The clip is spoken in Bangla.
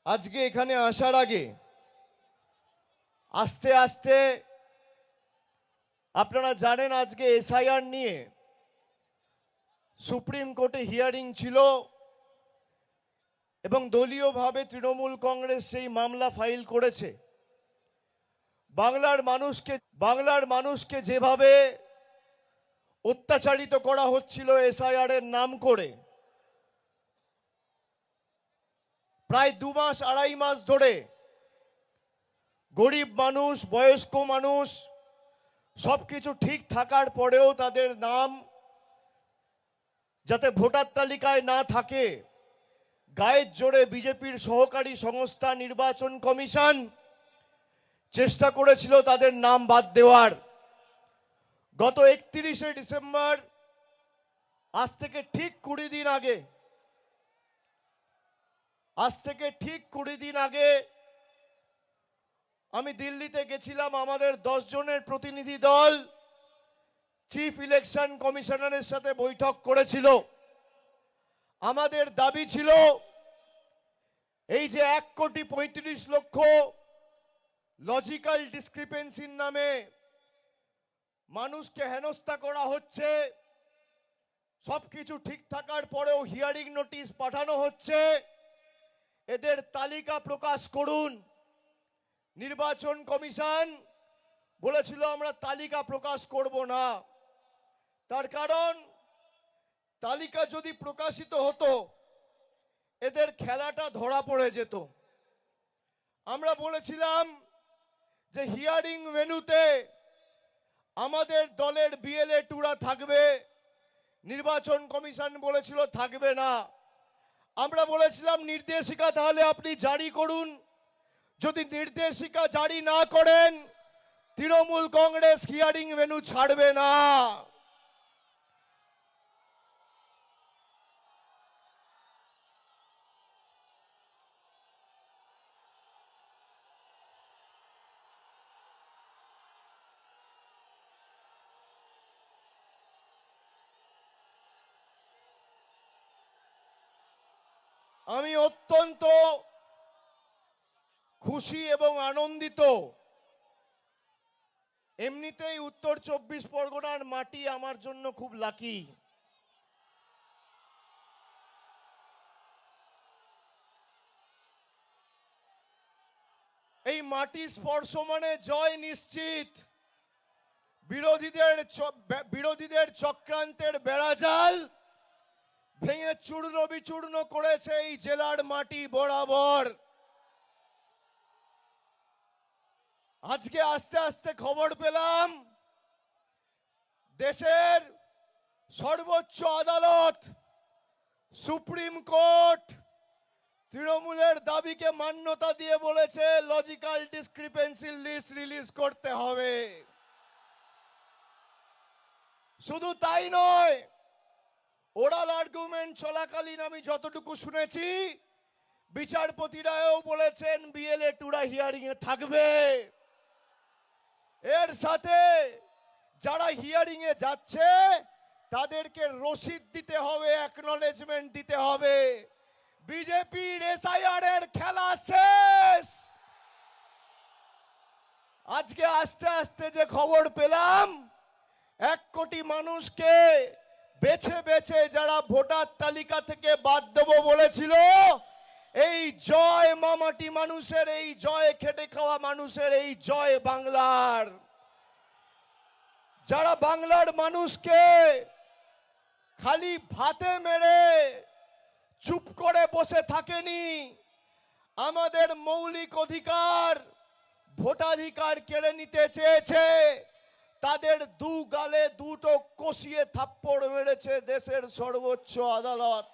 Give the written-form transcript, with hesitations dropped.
আজকে এখানে আসার আগে আস্তে আস্তে আপনারা জানেন আজকে এসআইআর নিয়ে সুপ্রিম কোর্টে হিয়ারিং ছিল এবং দলীয়ভাবে তৃণমূল কংগ্রেস সেই মামলা ফাইল করেছে। বাংলার মানুষকে যেভাবে অত্যাচারিত করা হচ্ছিল এসআইআর এর নাম করে, প্রায় 2 মাস 2.5 মাস ধরে গরিব মানুষ, বয়স্ক মানুষ সবকিছু ঠিক থাকার পরেও তাদের নাম যাতে ভোটার তালিকায় না থাকে, গায়ের জোরে বিজেপির সহকারী সংস্থা নির্বাচন কমিশন চেষ্টা করেছিল তাদের নাম বাদ দেওয়ার। গত 31শে ডিসেম্বর, আজ থেকে ঠিক 20 দিন আগে আমি দিল্লিতে গেছিলাম। আমাদের 10 জনের প্রতিনিধি দল চিফ ইলেকশন কমিশনারের সাথে বৈঠক করেছিল। আমাদের দাবি ছিল এই যে 1,35,00,000 লজিক্যাল ডিসক্রিপেন্সির নামে মানুষকে হেনস্থা করা হচ্ছে, সবকিছু ঠিক থাকার পরেও হিয়ারিং নোটিশ পাঠানো হচ্ছে, এদের তালিকা প্রকাশ করুন। নির্বাচন কমিশন বলেছিল আমরা তালিকা প্রকাশ করব না। তার কারণ তালিকা যদি প্রকাশিত হতো এদের খেলাটা ধরা পড়ে যেত। আমরা বলেছিলাম যে হিয়ারিং ভেন্যুতে আমাদের দলের বিএলএ টুরা থাকবে, নির্বাচন কমিশন বলেছিল থাকবে না। আমরা বলেছিলাম নির্দেশিকা তাহলে আপনি জারি করুন, যদি নির্দেশিকা জারি না করেন তৃণমূল কংগ্রেস হিয়ারিং ভেন্যু ছাড়বে না। আমি অত্যন্ত খুশি এবং আনন্দিত। এমনিতেই উত্তর 24 পরগনার মাটি আমার জন্য খুব লাকি। এই মাটি স্পর্শ মানে জয় নিশ্চিত। বিরোধীদের চক্রান্তের বেড়াজাল ভেঙে চূর্ণ বিচূর্ণ করেছে এই জেলার মাটি বরাবর। আজকে আস্তে আস্তে খবর পেলাম দেশের সর্বোচ্চ আদালত সুপ্রিম কোর্ট তৃণমূলের দাবিকে মান্যতা দিয়ে বলেছে লজিক্যাল ডিসক্রিপেন্সি লিস্ট রিলিজ করতে হবে। শুধু তাই নয়, ওরাল আর্গুমেন্ট চলাকালীন আমি যতটুকু শুনেছি বিচারপতিরাও বলেছেন বিএলএ টুরা হিয়ারিং এ থাকবে। এর সাথে যারা হিয়ারিং এ যাচ্ছে তাদেরকে রসিদ দিতে হবে, অ্যাকনলেজমেন্ট দিতে হবে। বিজেপির এসআইআর এর খেলা শেষ। আজকে আস্তে আস্তে যে খবর পেলাম 1 কোটি মানুষকে বেছে বেছে যারা ভোটার তালিকা থেকে বাদ দেব বলেছিল, এই জয় মামাটি মানুষের, এই জয় খেটে খাওয়া মানুষের, এই জয় বাংলার। যারা বাংলার মানুষকে খালি ভাতে মেরে চুপ করে বসে থাকেনি, আমাদের মৌলিক অধিকার ভোটাধিকার কেড়ে নিতে চেয়েছে, তাদের 2 গালে 2টো কষিয়ে থাপ্পড় মেরেছে দেশের সর্বোচ্চ আদালত।